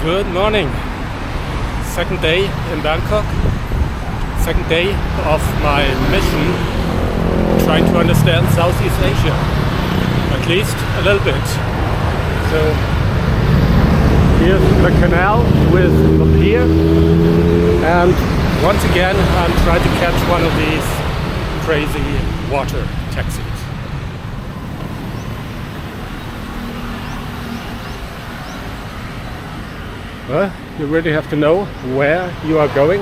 Good morning. Second day in Bangkok. Second day of my mission trying to understand Southeast Asia. At least a little bit. So here's the canal with the pier. And once again I'm trying to catch one of these crazy water taxis. Well, you really have to know where you are going.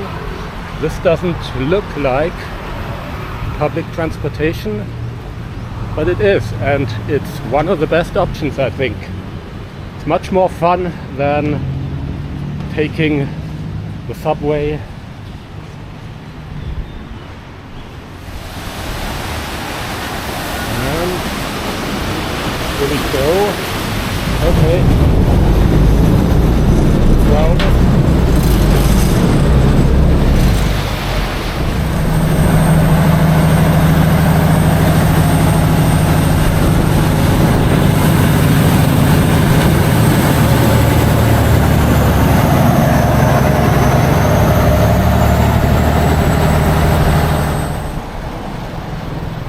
This doesn't look like public transportation, but it is, and it's one of the best options, I think. It's much more fun than taking the subway. And here we go. Okay.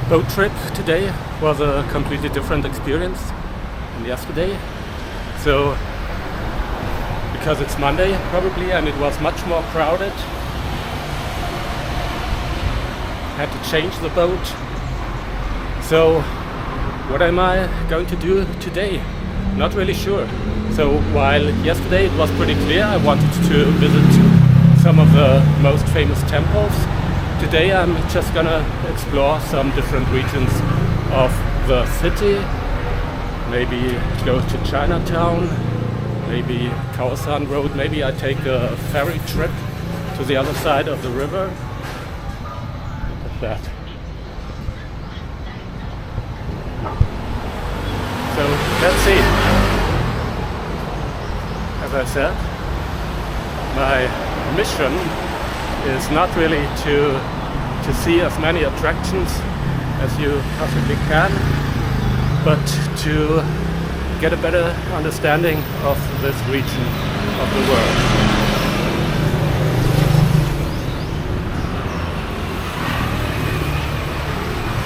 Boat trip today was a completely different experience than yesterday. So, because it's Monday probably and it was much more crowded, had to change the boat. So what am I going to do today? Not really sure. So while yesterday it was pretty clear I wanted to visit some of the most famous temples, today I'm just gonna explore some different regions of the city. Maybe go to Chinatown, maybe Khaosan Road, maybe I take a ferry trip to the other side of the river. Look at that. So let's see. As I said, my mission is not really to see as many attractions as you possibly can, but to get a better understanding of this region of the world.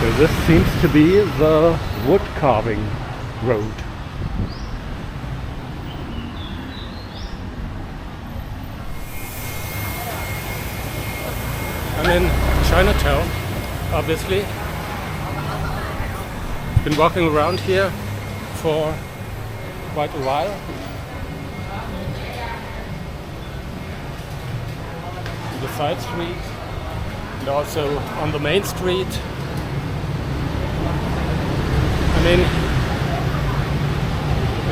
So this seems to be the wood carving road. I'm in Chinatown, obviously. Been walking around here for quite a while. On the side street and also on the main street. I mean,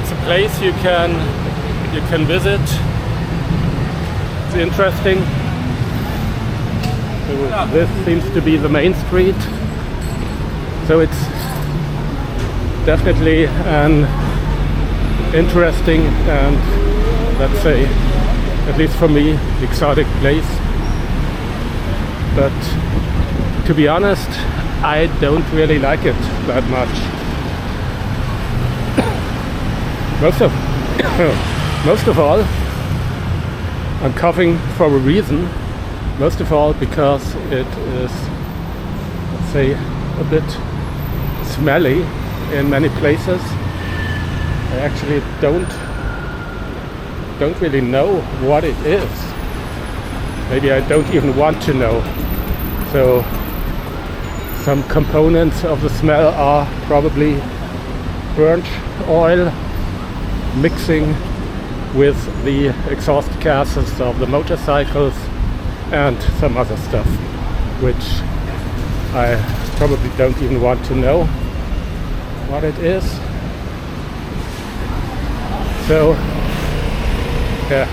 it's a place you can visit. It's interesting. So this seems to be the main street. So it's definitely an interesting and, let's say, at least for me, exotic place. But to be honest, I don't really like it that much. Most of all, I'm coughing for a reason. Most of all because it is, let's say, a bit smelly in many places. I actually don't really know what it is. Maybe I don't even want to know. So some components of the smell are probably burnt oil mixing with the exhaust gases of the motorcycles and some other stuff, which I probably don't even want to know what it is. So, yeah.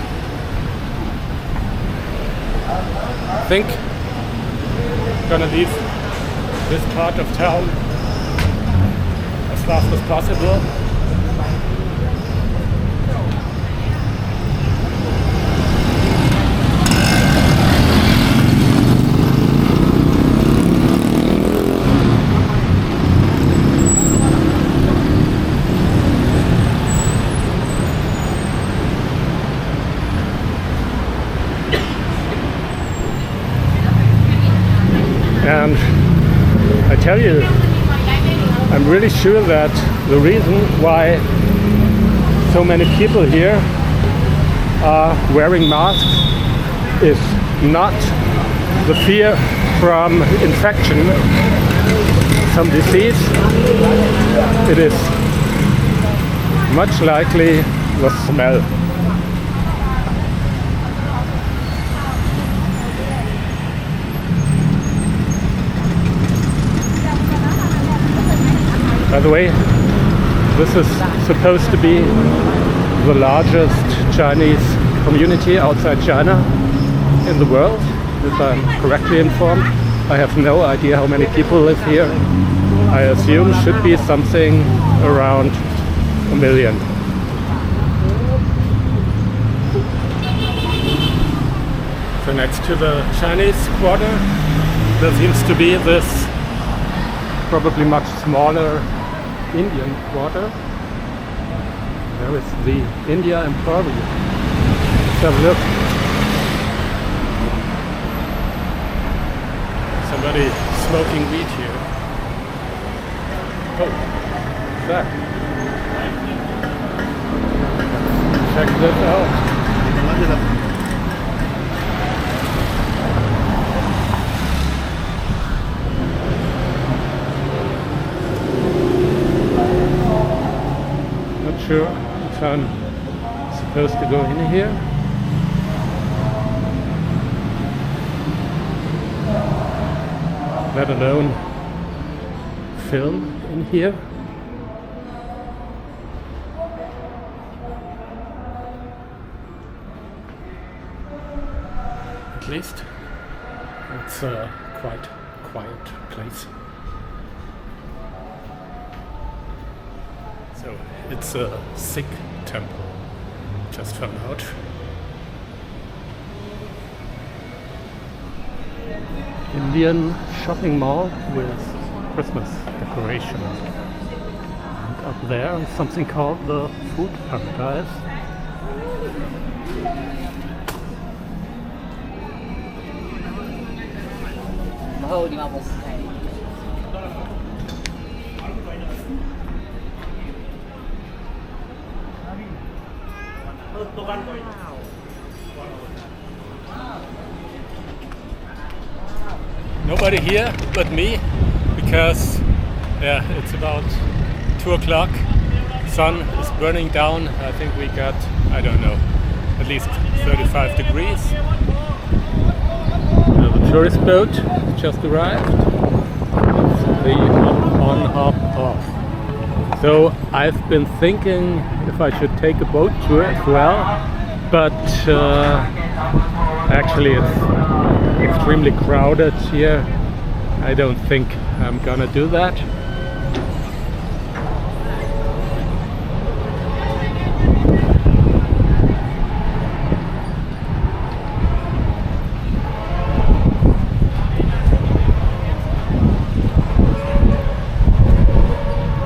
I think I'm gonna leave this part of town as fast as possible. And I tell you, I'm really sure that the reason why so many people here are wearing masks is not the fear from infection, some disease. It is much likely the smell. By the way, this is supposed to be the largest Chinese community outside China in the world, if I'm correctly informed. I have no idea how many people live here. I assume should be something around 1 million. So next to the Chinese quarter, there seems to be this probably much smaller Indian quarter. There is the India Emporium. Let's have a look. Somebody smoking weed here. Oh, what's that? Check this out. Not sure if I'm supposed to go in here. Let alone film in here. At least it's a quite quiet place. So it's a Sikh temple, just found out. Indian shopping mall with Christmas decoration. And up there is something called the Food Paradise. Nobody here but me, because it's about 2 o'clock. Sun is burning down. I think we got, I don't know, at least 35 degrees. The tourist boat just arrived. It's the on hop off. So I've been thinking if I should take a boat tour as well, but actually it's extremely crowded here. I don't think I'm gonna do that.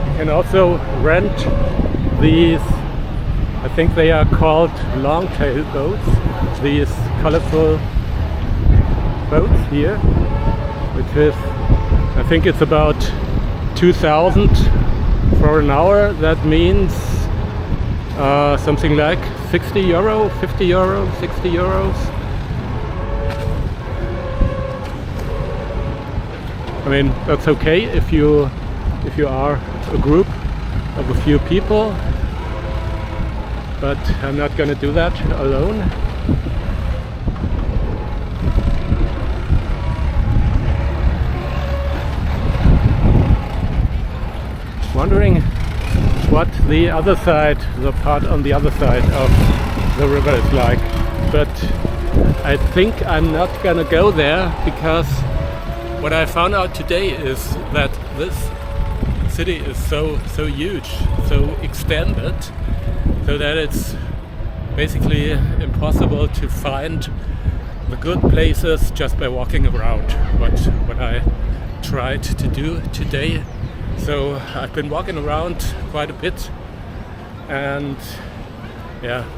You can also rent these, I think they are called long-tail boats, these colorful boats here, which is, I think it's about 2,000 for an hour. That means something like 60 euro, 50 euro, 60 euros. I mean, that's okay if you are a group of a few people, but I'm not gonna do that alone. Wondering what the other side, the part on the other side of the river is like, but I think I'm not gonna go there, because what I found out today is that this city is so huge, so extended, so that it's basically impossible to find the good places just by walking around. What I tried to do today. So I've been walking around quite a bit, and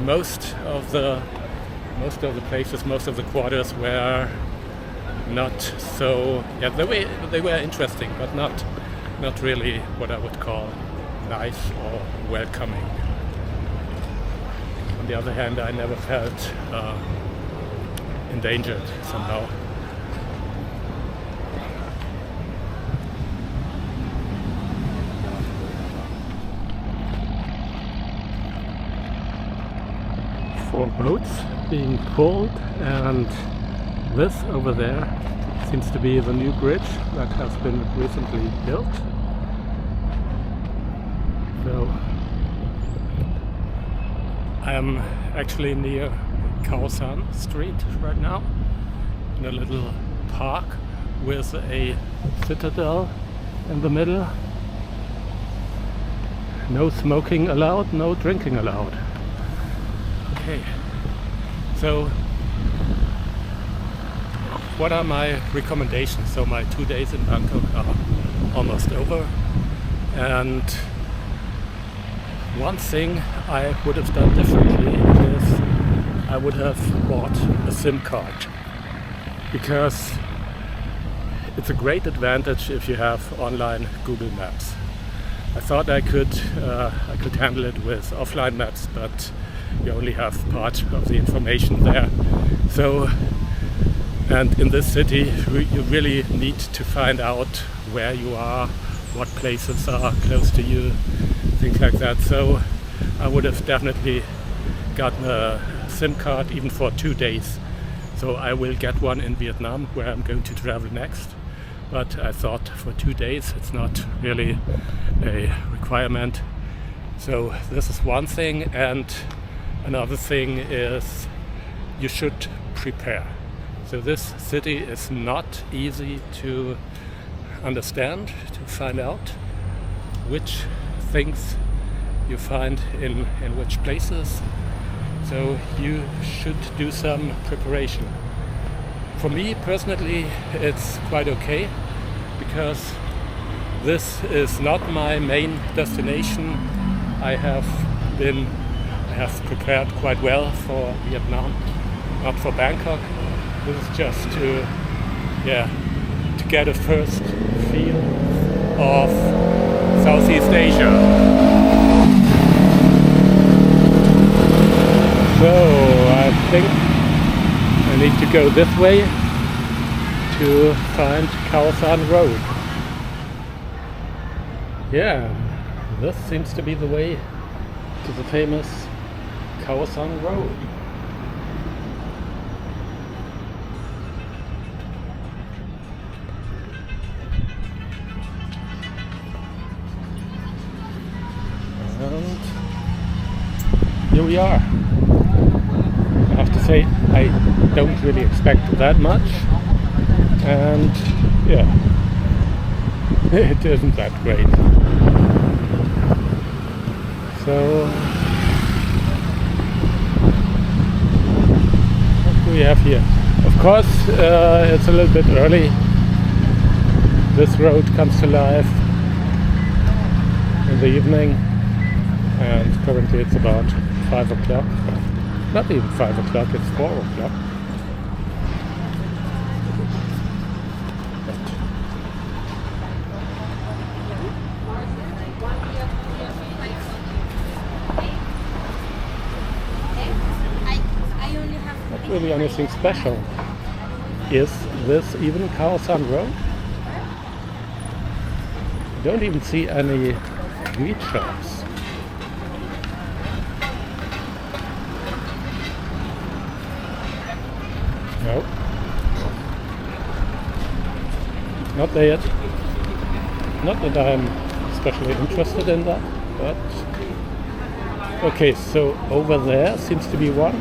most of the places, most of the quarters were not so. Yeah, they were interesting, but not really what I would call nice or welcoming. On the other hand, I never felt endangered somehow. Four boats being pulled, and this over there seems to be the new bridge that has been recently built. So I am actually near Khaosan Street right now, in a little park with a citadel in the middle. No smoking allowed, no drinking allowed. Okay, so what are my recommendations? So my 2 days in Bangkok are almost over, and one thing I would have done differently is I would have bought a SIM card, because it's a great advantage if you have online Google Maps. I thought I could handle it with offline maps, but you only have part of the information there. So, and in this city you really need to find out where you are, what places are close to you, things like that. So I would have definitely gotten a SIM card even for 2 days. So I will get one in Vietnam, where I'm going to travel next. But I thought for 2 days it's not really a requirement. So this is one thing, and another thing is you should prepare. So this city is not easy to understand, to find out which things you find in which places. So you should do some preparation. For me personally, it's quite okay, because this is not my main destination. I have prepared quite well for Vietnam, not for Bangkok. This is just to get a first feel of Southeast Asia. So I think I need to go this way to find Khaosan Road. Yeah, this seems to be the way to the famous Khaosan Road. And here we are. I have to say, I don't really expect that much, and yeah, it isn't that great. So what do we have here? Of course, it's a little bit early. This road comes to life in the evening, and currently it's about 5 o'clock. Not even 5 o'clock, it's 4 o'clock. Not really anything special. Is this even Khaosan Road? I don't even see any weed shops. No. Not there yet. Not that I'm especially interested in that, but... Okay, so over there seems to be one.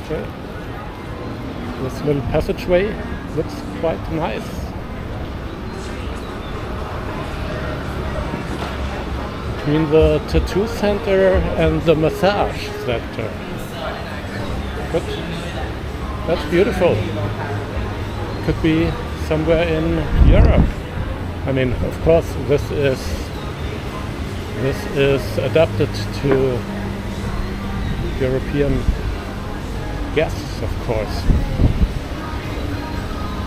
Okay. This little passageway looks quite nice. Between the tattoo center and the massage center. But that's beautiful. Could be somewhere in Europe. I mean, of course, this is This is adapted to European guests, of course.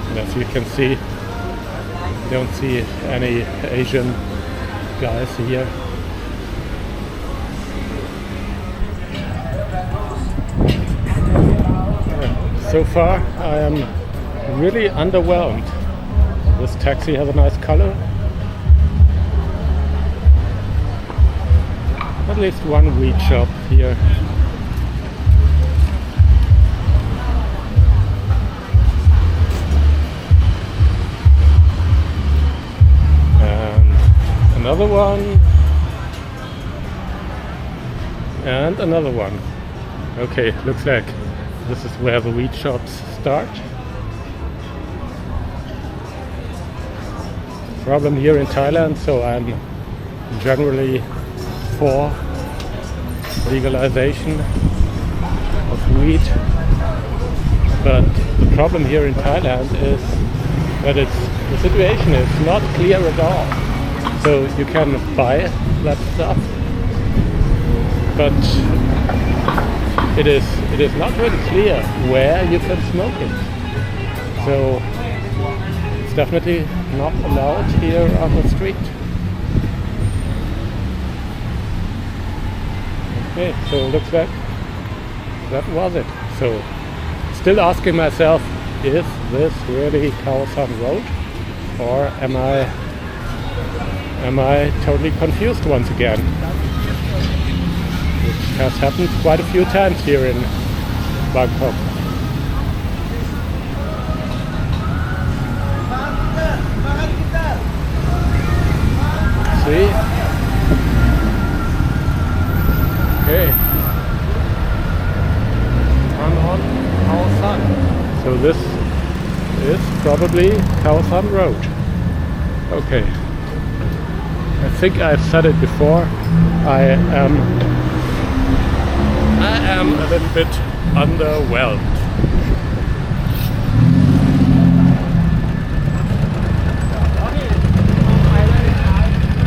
And as you can see, you don't see any Asian guys here. So far I am really underwhelmed. This taxi has a nice color. At least one weed shop here. And another one. And another one. Okay, looks like this is where the weed shops start. Problem here in Thailand, so I'm generally for legalization of weed. But the problem here in Thailand is that the situation is not clear at all. So you can buy that stuff, but it is not really clear where you can smoke it. So it's definitely not allowed here on the street. Okay, so it looks like that was it. So still asking myself, is this really Khaosan Road, or am I totally confused once again? Which has happened quite a few times here in Bangkok. See? Okay. Turn on Khaosan. So this is probably Khaosan Road. Okay. I think I've said it before. I am a little bit underwhelmed.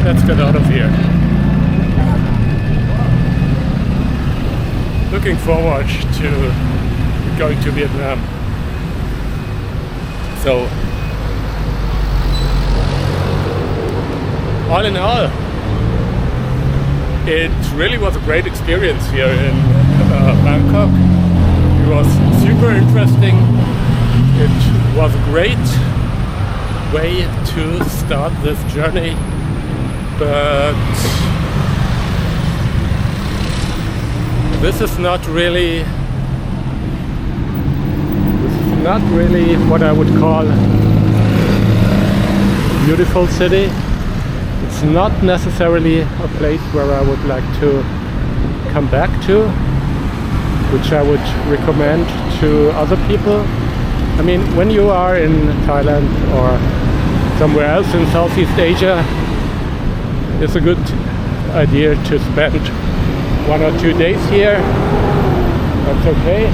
Let's get out of here. Looking forward to going to Vietnam. So, all in all, it really was a great experience here in Bangkok. It was super interesting. It was a great way to start this journey, but this is not really what I would call a beautiful city. It's not necessarily a place where I would like to come back to, which I would recommend to other people. I mean, when you are in Thailand or somewhere else in Southeast Asia, it's a good idea to spend 1 or 2 days here. That's okay.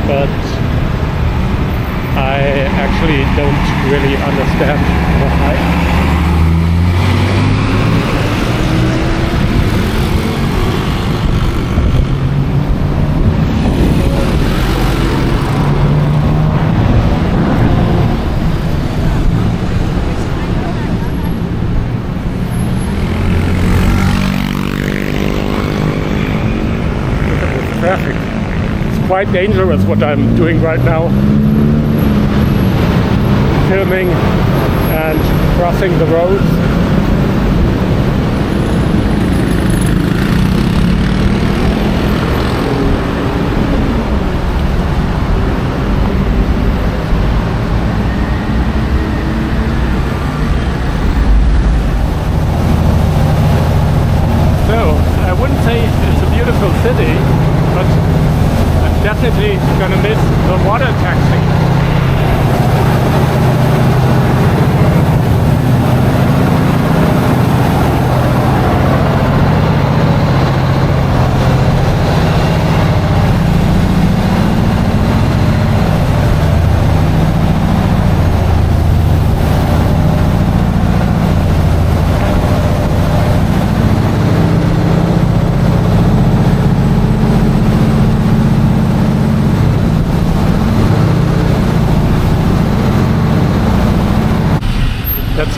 But I actually don't really understand the hype. Look at this traffic. It's quite dangerous what I'm doing right now. Filming and crossing the roads. So I wouldn't say it's a beautiful city, but I'm definitely gonna miss the water taxi.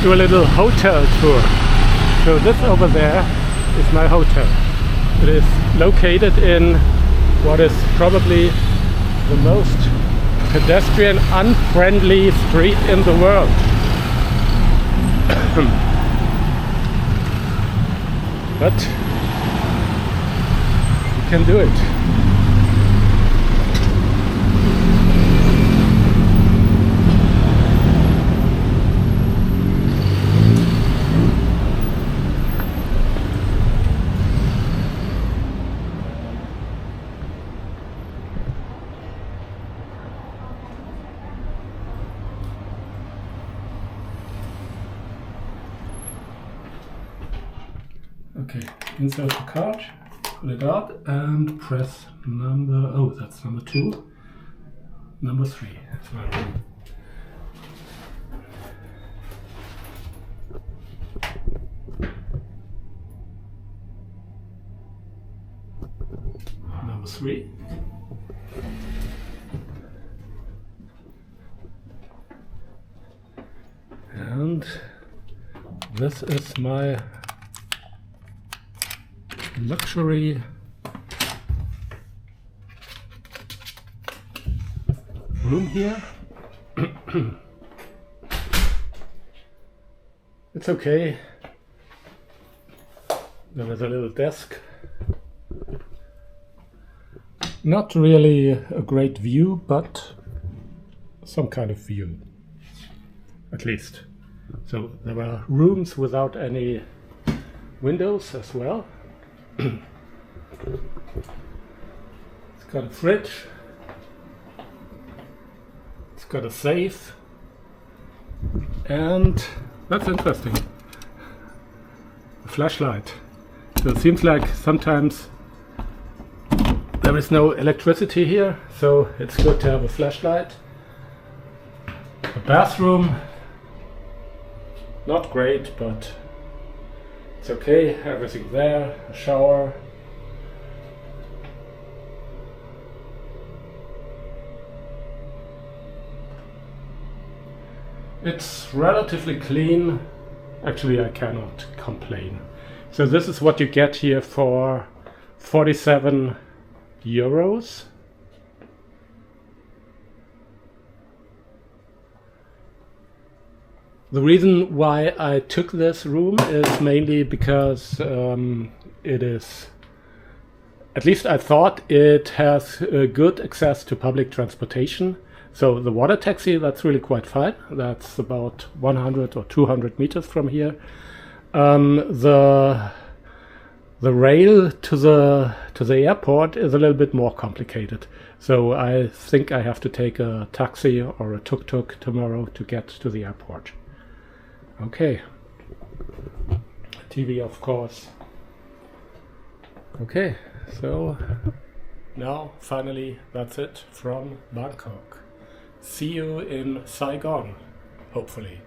do a little hotel tour. So this over there is my hotel. It is located in what is probably the most pedestrian unfriendly street in the world. But you can do it. Okay, insert the card, pull it out and press number, oh that's number 2, number 3, that's my room. Number 3. And this is my luxury room here. It's okay. There is a little desk. Not really a great view, but some kind of view, at least. So there are rooms without any windows as well. It's got a fridge, it's got a safe, and that's interesting, a flashlight. So it seems like sometimes there is no electricity here, so it's good to have a flashlight. A bathroom, not great, but it's okay, everything there, a shower. It's relatively clean. Actually, I cannot complain. So this is what you get here for 47 euros. The reason why I took this room is mainly because it is, at least I thought, it has good access to public transportation. So the water taxi, that's really quite fine. That's about 100 or 200 meters from here. The rail to the airport is a little bit more complicated. So I think I have to take a taxi or a tuk-tuk tomorrow to get to the airport. Okay. TV, of course. Okay, so now finally that's it from Bangkok. See you in Saigon, hopefully.